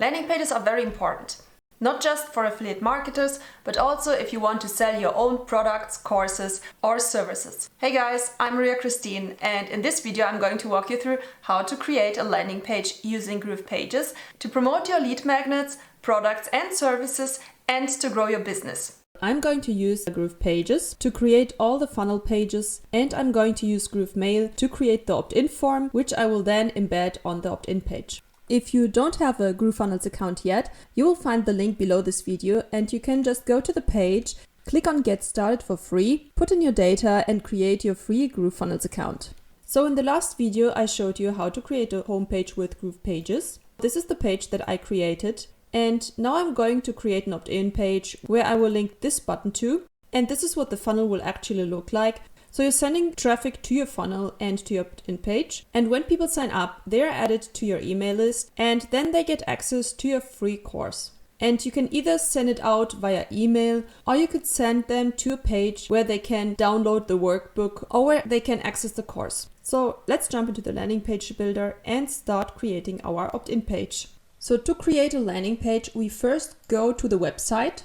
Landing pages are very important, not just for affiliate marketers, but also if you want to sell your own products, courses, or services. Hey guys, I'm Maria Christine, and in this video I'm going to walk you through how to create a landing page using GroovePages to promote your lead magnets, products and services, and to grow your business. I'm going to use GroovePages to create all the funnel pages, and I'm going to use GrooveMail to create the opt-in form, which I will then embed on the opt-in page. If you don't have a GrooveFunnels account yet, you will find the link below this video and you can just go to the page, click on Get Started for free, put in your data and create your free GrooveFunnels account. So in the last video, I showed you how to create a homepage with GroovePages. This is the page that I created. And now I'm going to create an opt-in page where I will link this button to. And this is what the funnel will actually look like. So you're sending traffic to your funnel and to your opt-in page. And when people sign up, they are added to your email list and then they get access to your free course. And you can either send it out via email or you could send them to a page where they can download the workbook or where they can access the course. So let's jump into the landing page builder and start creating our opt-in page. So to create a landing page, we first go to the website.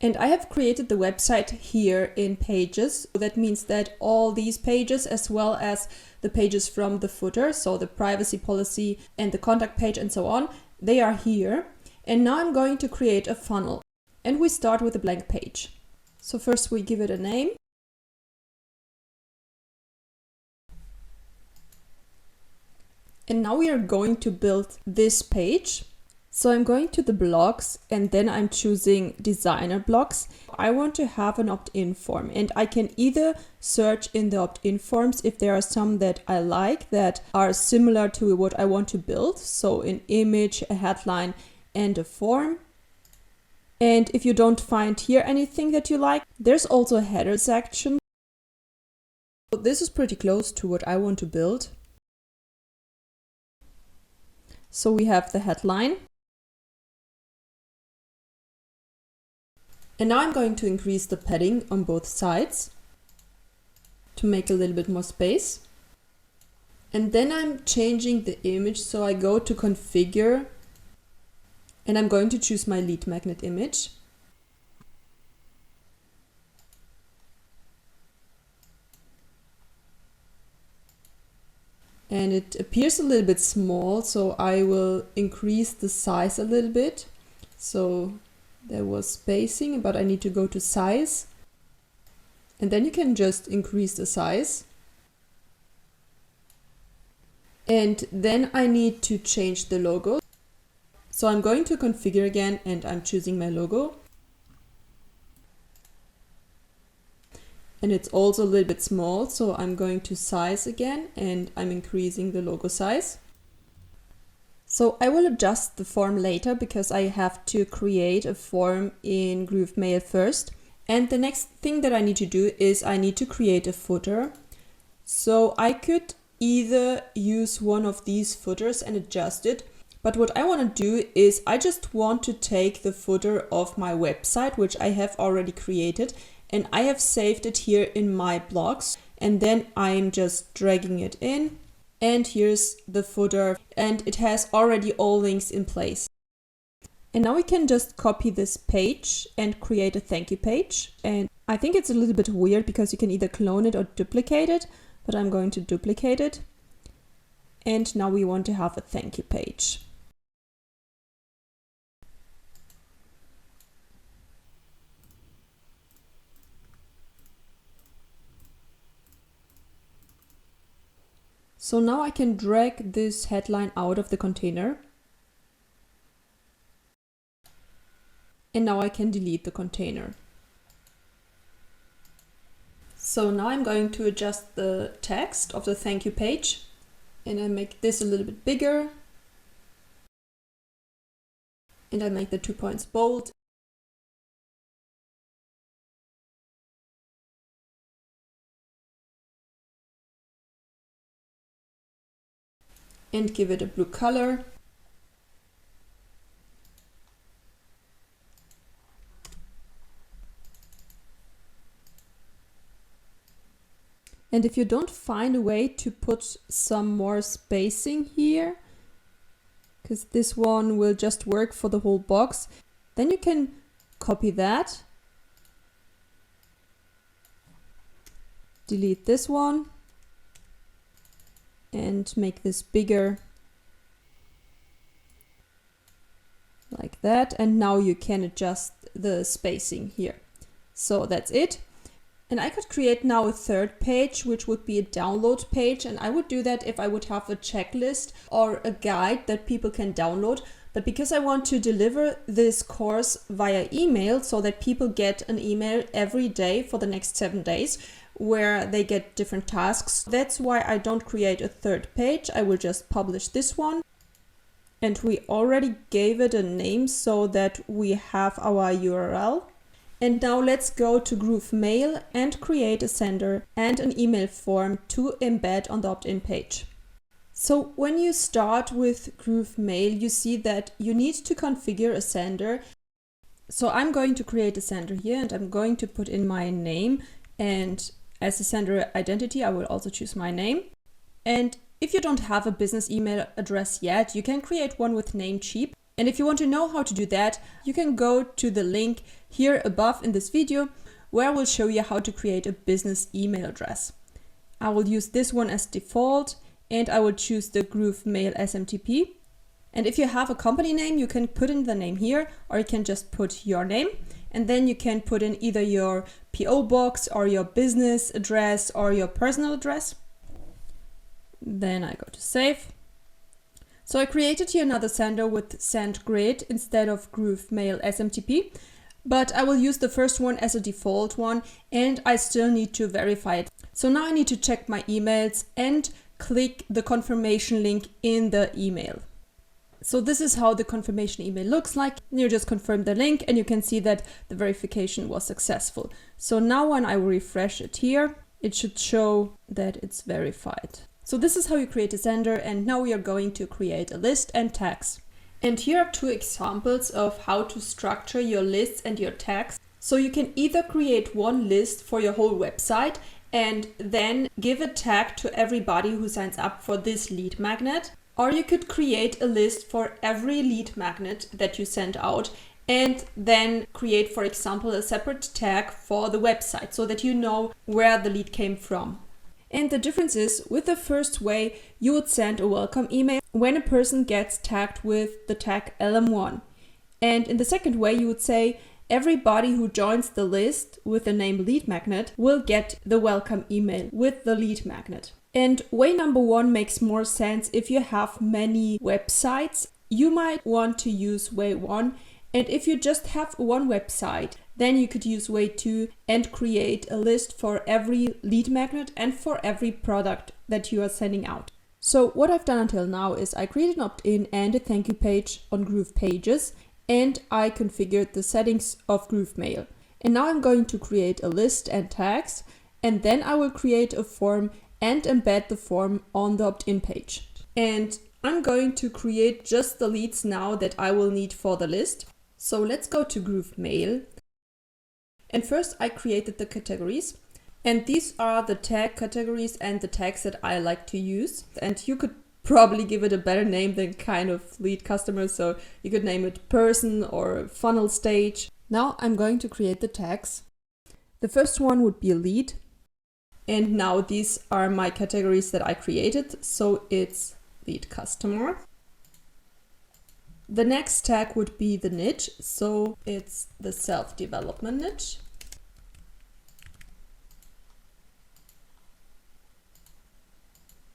And I have created the website here in Pages. So that means that all these pages, as well as the pages from the footer, so the privacy policy and the contact page and so on, they are here. And now I'm going to create a funnel. And we start with a blank page. So first we give it a name. And now we are going to build this page. So I'm going to the blocks and then I'm choosing designer blocks. I want to have an opt-in form and I can either search in the opt-in forms if there are some that I like that are similar to what I want to build. So an image, a headline and a form. And if you don't find here anything that you like, there's also a header section. So this is pretty close to what I want to build. So we have the headline. And now I'm going to increase the padding on both sides to make a little bit more space. And then I'm changing the image. So I go to configure and I'm going to choose my lead magnet image. And it appears a little bit small, so I will increase the size a little bit. So there was spacing, but I need to go to size. And then you can just increase the size. And then I need to change the logo. So I'm going to configure again and I'm choosing my logo. And it's also a little bit small, so I'm going to size again and I'm increasing the logo size. So I will adjust the form later because I have to create a form in GrooveMail first. And the next thing that I need to do is I need to create a footer. So I could either use one of these footers and adjust it. But what I want to do is I just want to take the footer of my website, which I have already created. And I have saved it here in my blogs and then I'm just dragging it in and here's the footer and it has already all links in place. And now we can just copy this page and create a thank you page. And I think it's a little bit weird because you can either clone it or duplicate it, but I'm going to duplicate it. And now we want to have a thank you page. So now I can drag this headline out of the container. And now I can delete the container. So now I'm going to adjust the text of the thank you page. And I make this a little bit bigger. And I make the 2 points bold. And give it a blue color. And if you don't find a way to put some more spacing here, because this one will just work for the whole box. Then you can copy that, delete this one, and make this bigger like that. And now you can adjust the spacing here. So that's it. And I could create now a third page, which would be a download page. And I would do that if I would have a checklist or a guide that people can download. But because I want to deliver this course via email so that people get an email every day for the next 7 days where they get different tasks, that's why I don't create a third page. I will just publish this one. And we already gave it a name so that we have our URL. And now let's go to GrooveMail and create a sender and an email form to embed on the opt-in page. So when you start with GrooveMail, you see that you need to configure a sender. So I'm going to create a sender here and I'm going to put in my name, and as a sender identity, I will also choose my name. And if you don't have a business email address yet, you can create one with Namecheap. And if you want to know how to do that, you can go to the link here above in this video, where I will show you how to create a business email address. I will use this one as default, and I will choose the GrooveMail SMTP. And if you have a company name, you can put in the name here, or you can just put your name. And then you can put in either your PO box or your business address or your personal address. Then I go to save. So I created here another sender with SendGrid instead of GrooveMail SMTP, but I will use the first one as a default one, and I still need to verify it. So now I need to check my emails and click the confirmation link in the email. So this is how the confirmation email looks like. You just confirm the link and you can see that the verification was successful. So now when I refresh it here, it should show that it's verified. So this is how you create a sender, and now we are going to create a list and tags. And here are 2 examples of how to structure your lists and your tags. So you can either create one list for your whole website and then give a tag to everybody who signs up for this lead magnet, or you could create a list for every lead magnet that you send out and then create, for example, a separate tag for the website so that you know where the lead came from. And the difference is, with the first way, you would send a welcome email when a person gets tagged with the tag LM1. And in the second way, you would say everybody who joins the list with the name lead magnet will get the welcome email with the lead magnet. And way number 1 makes more sense if you have many websites. You might want to use way 1. And if you just have one website, then you could use way 2 and create a list for every lead magnet and for every product that you are sending out. So what I've done until now is I created an opt-in and a thank you page on GroovePages, and I configured the settings of GrooveMail. And now I'm going to create a list and tags, and then I will create a form and embed the form on the opt-in page. And I'm going to create just the leads now that I will need for the list. So let's go to GrooveMail. And first I created the categories. And these are the tag categories and the tags that I like to use. And you could probably give it a better name than kind of lead customer. So you could name it person or funnel stage. Now I'm going to create the tags. The first one would be a lead. And now these are my categories that I created. So it's lead customer. The next tag would be the niche. So it's the self-development niche.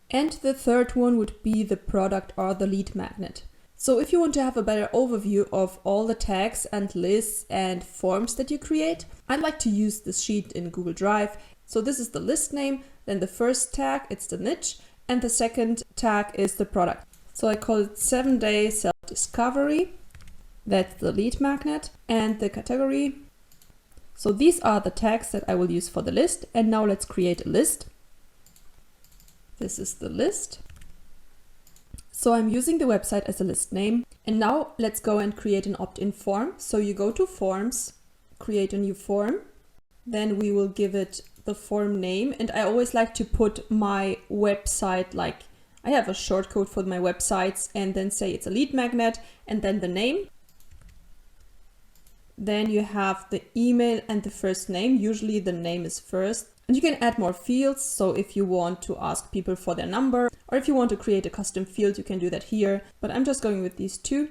And the third one would be the product or the lead magnet. So if you want to have a better overview of all the tags and lists and forms that you create, I'd like to use this sheet in Google Drive. So this is the list name, then the first tag, it's the niche, and the second tag is the product. So I call it 7-day self-discovery. That's the lead magnet and the category. So these are the tags that I will use for the list. And now let's create a list. This is the list. So I'm using the website as a list name. And now let's go and create an opt-in form. So you go to Forms, create a new form. Then we will give it the form name. And I always like to put my website, like I have a shortcode for my websites and then say it's a lead magnet and then the name. Then you have the email and the first name. Usually the name is first. And you can add more fields. So if you want to ask people for their number, or if you want to create a custom field, you can do that here. But I'm just going with these two.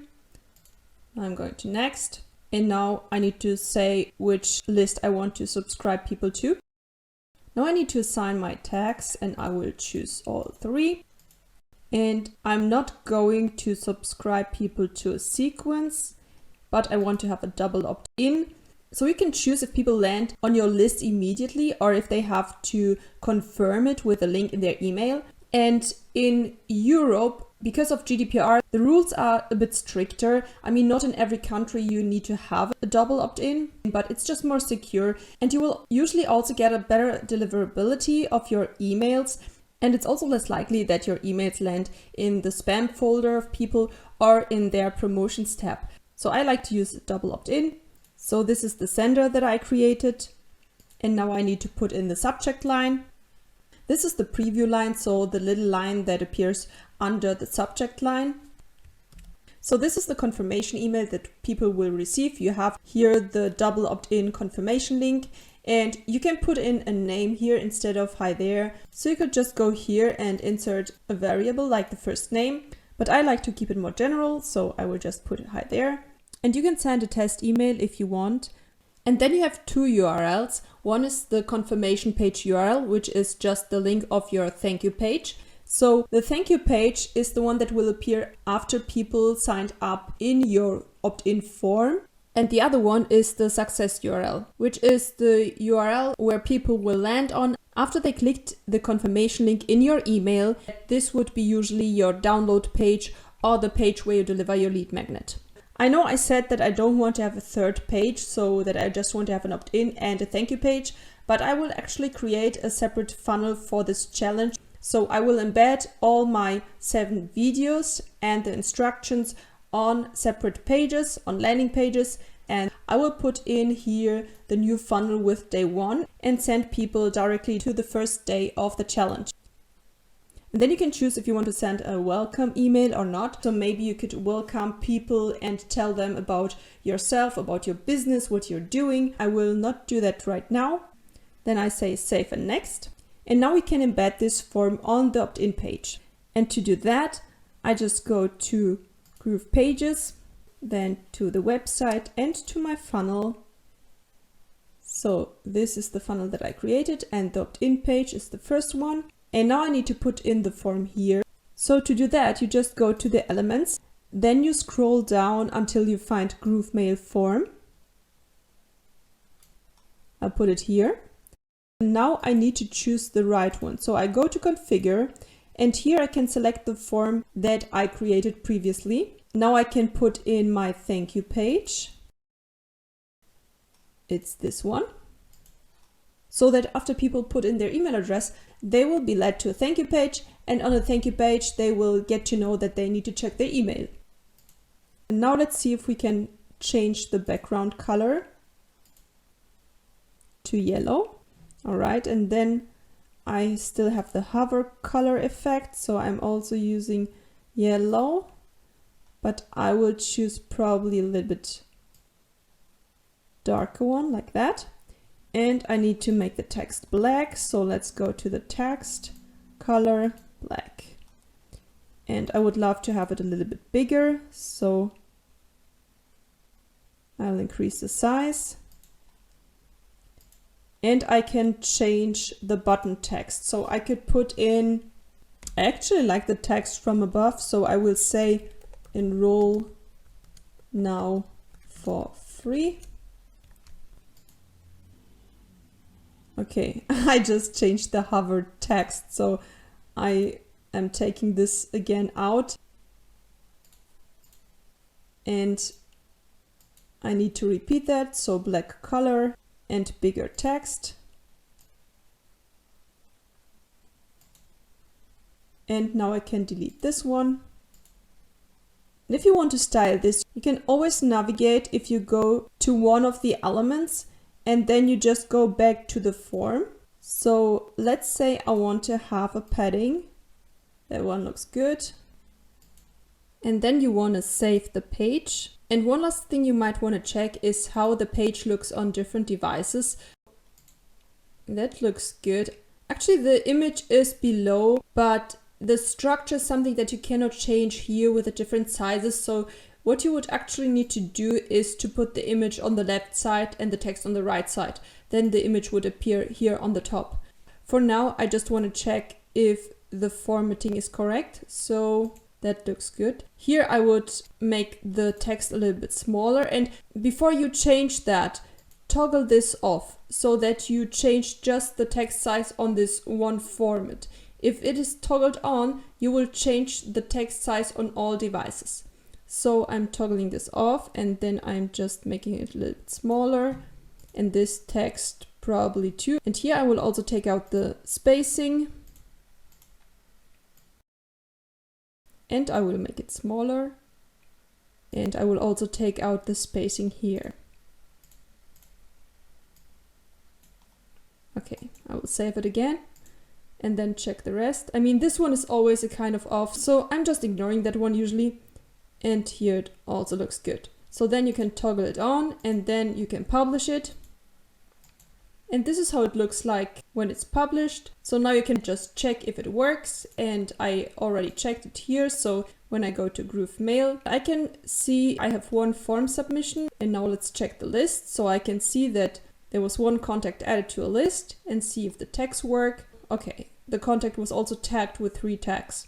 I'm going to next. And now I need to say which list I want to subscribe people to. Now I need to assign my tags and I will choose all three. And I'm not going to subscribe people to a sequence, but I want to have a double opt-in. So you can choose if people land on your list immediately or if they have to confirm it with a link in their email. And in Europe, because of GDPR, the rules are a bit stricter. I mean, not in every country you need to have a double opt-in, but it's just more secure. And you will usually also get a better deliverability of your emails. And it's also less likely that your emails land in the spam folder of people or in their promotions tab. So I like to use a double opt-in. So this is the sender that I created. And now I need to put in the subject line. This is the preview line, so the little line that appears under the subject line. So this is the confirmation email that people will receive. You have here the double opt-in confirmation link, and you can put in a name here instead of hi there. So you could just go here and insert a variable like the first name, but I like to keep it more general, so I will just put hi there. And you can send a test email if you want. And then you have two URLs. One is the confirmation page URL, which is just the link of your thank you page. So the thank you page is the one that will appear after people signed up in your opt-in form. And the other one is the success URL, which is the URL where people will land on after they clicked the confirmation link in your email. This would be usually your download page or the page where you deliver your lead magnet. I know I said that I don't want to have a third page, so that I just want to have an opt-in and a thank you page, but I will actually create a separate funnel for this challenge. So I will embed all my 7 videos and the instructions on separate pages, on landing pages, and I will put in here the new funnel with day 1 and send people directly to the first day of the challenge. And then you can choose if you want to send a welcome email or not. So maybe you could welcome people and tell them about yourself, about your business, what you're doing. I will not do that right now. Then I say save and next. And now we can embed this form on the opt-in page. And to do that, I just go to GroovePages, then to the website and to my funnel. So this is the funnel that I created and the opt-in page is the first one. And now I need to put in the form here. So to do that, you just go to the elements, then you scroll down until you find GrooveMail form. I'll put it here. And now I need to choose the right one. So I go to configure and here I can select the form that I created previously. Now I can put in my thank you page. It's this one. So that after people put in their email address, they will be led to a thank you page, and on a thank you page, they will get to know that they need to check their email. And now let's see if we can change the background color to yellow. All right, and then I still have the hover color effect, so I'm also using yellow, but I will choose probably a little bit darker one like that. And I need to make the text black, so let's go to the text, color, black. And I would love to have it a little bit bigger, so I'll increase the size. And I can change the button text. So I could put in, I actually like the text from above, so I will say enroll now for free. Okay, I just changed the hover text, so I am taking this again out. And I need to repeat that, so black color and bigger text. And now I can delete this one. And if you want to style this, you can always navigate if you go to one of the elements and then you just go back to the form. So let's say I want to have a padding That one looks good. And then you want to save the page. And one last thing you might want to check is how the page looks on different devices. That looks good. Actually, the image is below, but the structure is something that you cannot change here with the different sizes. So what you would actually need to do is to put the image on the left side and the text on the right side. Then the image would appear here on the top. For now, I just want to check if the formatting is correct. So that looks good. Here I would make the text a little bit smaller, and before you change that, toggle this off so that you change just the text size on this one format. If it is toggled on, you will change the text size on all devices. So I'm toggling this off, and then I'm just making it a little bit smaller, and this text probably too. And here I will also take out the spacing. And I will make it smaller. And I will also take out the spacing here. Okay, I will save it again and then check the rest. I mean, this one is always a kind of off, so I'm just ignoring that one usually. And here it also looks good. So then you can toggle it on and then you can publish it. And this is how it looks like when it's published. So now you can just check if it works, and I already checked it here. So when I go to GrooveMail, I can see I have one form submission, and now let's check the list. So I can see that there was one contact added to a list and see if the tags work. Okay, the contact was also tagged with 3 tags.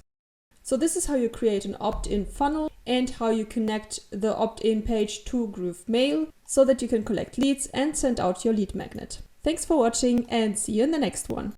So this is how you create an opt-in funnel and how you connect the opt-in page to GrooveMail so that you can collect leads and send out your lead magnet. Thanks for watching, and see you in the next one.